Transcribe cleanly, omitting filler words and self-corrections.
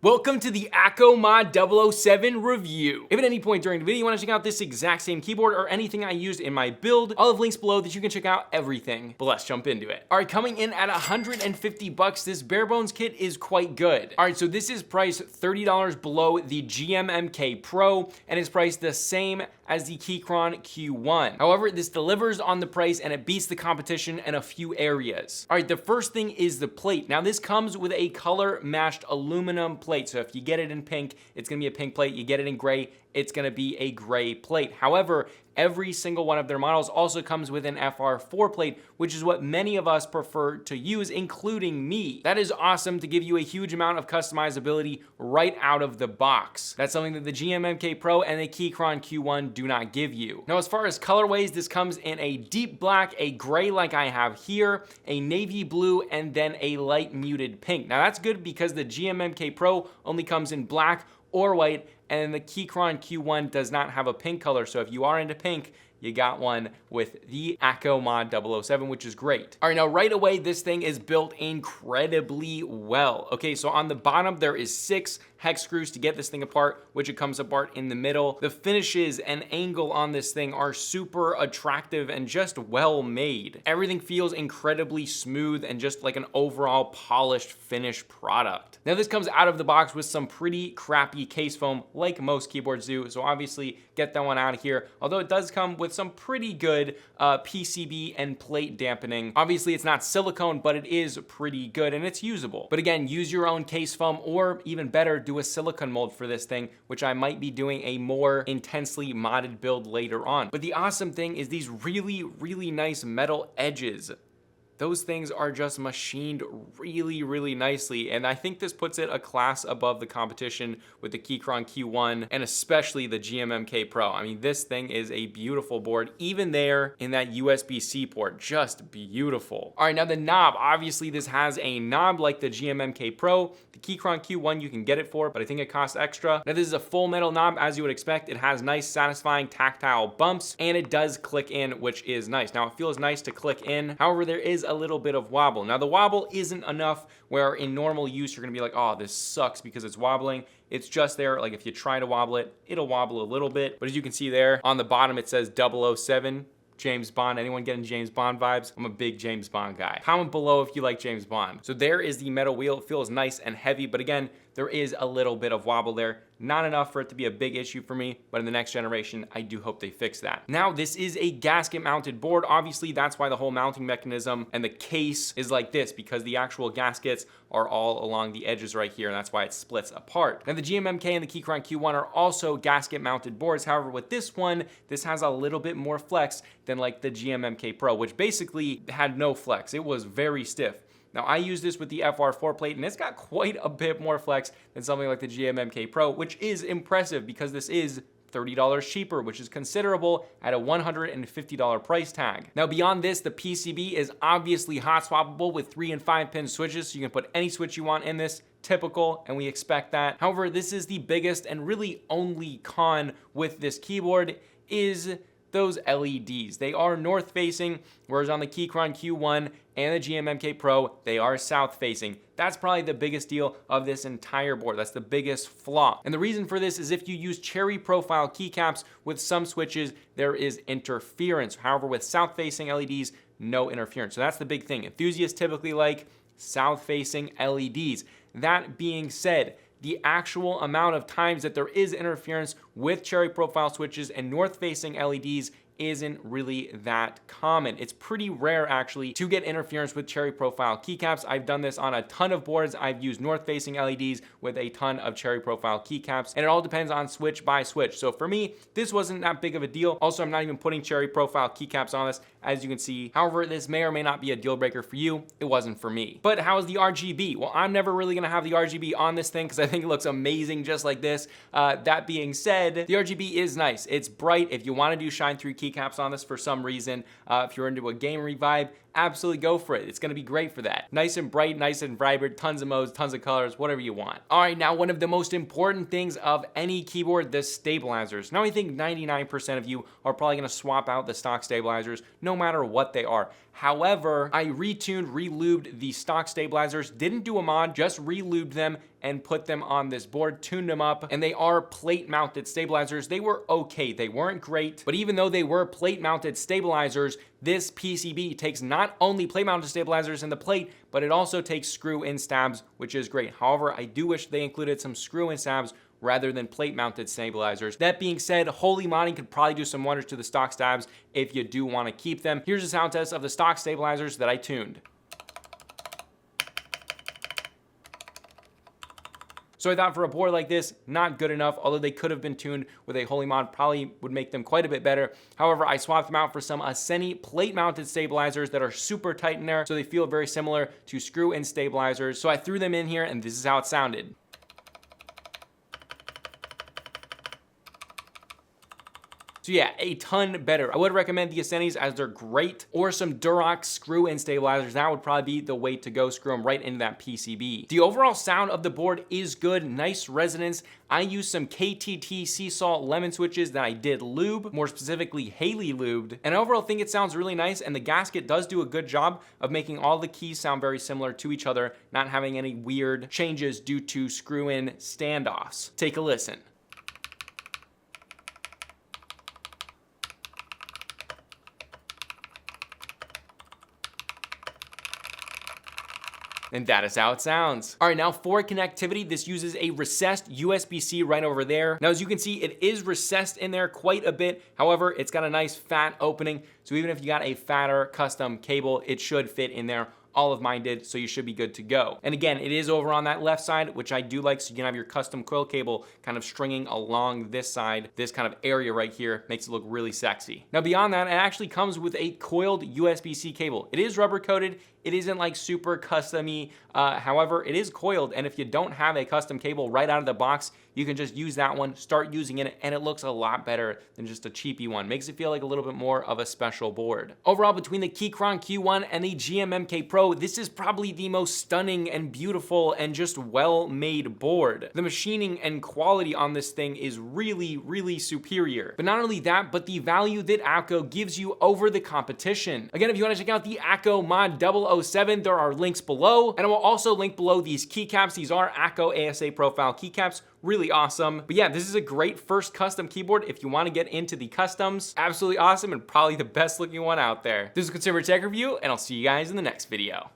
Welcome to the ACOMod 007 review. If at any point during the video you want to check out this exact same keyboard or anything I used in my build, I'll have links below that you can check out everything. But let's jump into it. All right, coming in at $150, this bare bones kit is quite good. All right, so this is priced $30 below the GMMK Pro and is priced the same as the Keychron Q1. However, this delivers on the price and it beats the competition in a few areas. All right, the first thing is the plate. Now this comes with a color matched aluminum plate. So if you get it in pink, it's gonna be a pink plate. You get it in gray, it's gonna be a gray plate. However, every single one of their models also comes with an FR4 plate, which is what many of us prefer to use, including me. That is awesome to give you a huge amount of customizability right out of the box. That's something that the GMMK Pro and the Keychron Q1 do not give you. Now, as far as colorways, this comes in a deep black, a gray like I have here, a navy blue, and then a light muted pink. Now that's good because the GMMK Pro only comes in black or white, and the Keychron Q1 does not have a pink color. So if you are into pink, you got one with the ACOMod 007, which is great. All right, now right away, this thing is built incredibly well. Okay, so on the bottom, there is 6 hex screws to get this thing apart, which it comes apart in the middle. The finishes and angle on this thing are super attractive and just well made. Everything feels incredibly smooth and just like an overall polished, finished product. Now this comes out of the box with some pretty crappy case foam like most keyboards do, so obviously get that one out of here. Although it does come with some pretty good PCB and plate dampening. Obviously it's not silicone, but it is pretty good and it's usable. But again, use your own case foam, or even better, do a silicone mold for this thing, which I might be doing a more intensely modded build later on. But the awesome thing is these really, really nice metal edges. Those things are just machined really, really nicely. And I think this puts it a class above the competition with the Keychron Q1 and especially the GMMK Pro. I mean, this thing is a beautiful board, even there in that USB-C port, just beautiful. All right, now the knob, obviously this has a knob like the GMMK Pro. The Keychron Q1 you can get it for, but I think it costs extra. Now this is a full metal knob, as you would expect. It has nice, satisfying tactile bumps, and it does click in, which is nice. Now it feels nice to click in. However, there is a little bit of wobble. Now the wobble isn't enough where in normal use you're gonna be like, oh, this sucks because it's wobbling. It's just there, like if you try to wobble it, it'll wobble a little bit. But as you can see there, on the bottom it says 007. James Bond. Anyone getting James Bond vibes? I'm a big James Bond guy. Comment below if you like James Bond. So there is the metal wheel. It feels nice and heavy, but again, there is a little bit of wobble there. Not enough for it to be a big issue for me, but in the next generation, I do hope they fix that. Now, this is a gasket mounted board. Obviously, that's why the whole mounting mechanism and the case is like this, because the actual gaskets are all along the edges right here, and that's why it splits apart. Now, the GMMK and the Keychron Q1 are also gasket mounted boards. However, with this one, this has a little bit more flex than like the GMMK Pro, which basically had no flex. It was very stiff. Now I use this with the FR4 plate and it's got quite a bit more flex than something like the GMMK Pro, which is impressive because this is $30 cheaper, which is considerable at a $150 price tag. Now beyond this, the PCB is obviously hot swappable with 3 and 5 pin switches, so you can put any switch you want in this. Typical, and we expect that. However, this is the biggest and really only con with this keyboard is those LEDs. They are north facing, whereas on the Keychron Q1 and the GMMK Pro, they are south facing. That's probably the biggest deal of this entire board. That's the biggest flaw. And the reason for this is if you use cherry profile keycaps with some switches, there is interference. However, with south facing LEDs, no interference. So that's the big thing. Enthusiasts typically like south facing LEDs. That being said, the actual amount of times that there is interference with cherry profile switches and north-facing LEDs isn't really that common. It's pretty rare actually to get interference with cherry profile keycaps. I've done this on a ton of boards. I've used north-facing LEDs with a ton of cherry profile keycaps, and it all depends on switch by switch. So for me, this wasn't that big of a deal. Also, I'm not even putting cherry profile keycaps on this, as you can see. However, this may or may not be a deal breaker for you. It wasn't for me. But how's the RGB? Well, I'm never really gonna have the RGB on this thing because I think it looks amazing just like this. That being said, the RGB is nice. It's bright. If you wanna do shine through keycaps on this for some reason, if you're into a gamery vibe, absolutely go for it. It's gonna be great for that. Nice and bright, nice and vibrant, tons of modes, tons of colors, whatever you want. All right, now one of the most important things of any keyboard, the stabilizers. Now I think 99% of you are probably gonna swap out the stock stabilizers no matter what they are. However, I retuned, relubed the stock stabilizers, didn't do a mod, just relubed them, and put them on this board, tuned them up, and they are plate mounted stabilizers. They were okay, they weren't great, but even though they were plate mounted stabilizers, this PCB takes not only plate mounted stabilizers in the plate, but it also takes screw in stabs, which is great. However, I do wish they included some screw in stabs rather than plate mounted stabilizers. That being said, Holy Modding could probably do some wonders to the stock stabs if you do want to keep them. Here's a sound test of the stock stabilizers that I tuned. So I thought for a board like this, not good enough, although they could have been tuned with a Holy Mod, probably would make them quite a bit better. However, I swapped them out for some Asceni plate mounted stabilizers that are super tight in there, so they feel very similar to screw in stabilizers. So I threw them in here and this is how it sounded. So yeah, a ton better. I would recommend the Ascenis as they're great, or some Durox screw-in stabilizers. That would probably be the way to go. Screw them right into that PCB. The overall sound of the board is good, nice resonance. I used some KTT sea salt lemon switches that I did lube, more specifically Haley lubed, and I overall think it sounds really nice, and the gasket does do a good job of making all the keys sound very similar to each other, not having any weird changes due to screw-in standoffs. Take a listen. And that is how it sounds. All right, now for connectivity, this uses a recessed USB-C right over there. Now, as you can see, it is recessed in there quite a bit. However, it's got a nice fat opening. So even if you got a fatter custom cable, it should fit in there. All of mine did, so you should be good to go. And again, it is over on that left side, which I do like, so you can have your custom coil cable kind of stringing along this side. This kind of area right here makes it look really sexy. Now beyond that, it actually comes with a coiled USB-C cable. It is rubber coated. It isn't like super custom-y. However, it is coiled, and if you don't have a custom cable right out of the box, you can just use that one, start using it, and it looks a lot better than just a cheapy one. Makes it feel like a little bit more of a special board. Overall, between the Keychron Q1 and the GMMK Pro, this is probably the most stunning and beautiful and just well-made board. The machining and quality on this thing is really, really superior. But not only that, but the value that ACO gives you over the competition. Again, if you want to check out the ACO Mod 007, there are links below, and I will also link below these keycaps. These are ACO ASA profile keycaps. Really awesome. But yeah, this is a great first custom keyboard if you want to get into the customs. Absolutely awesome and probably the best looking one out there. This is Consumer Tech Review, and I'll see you guys in the next video.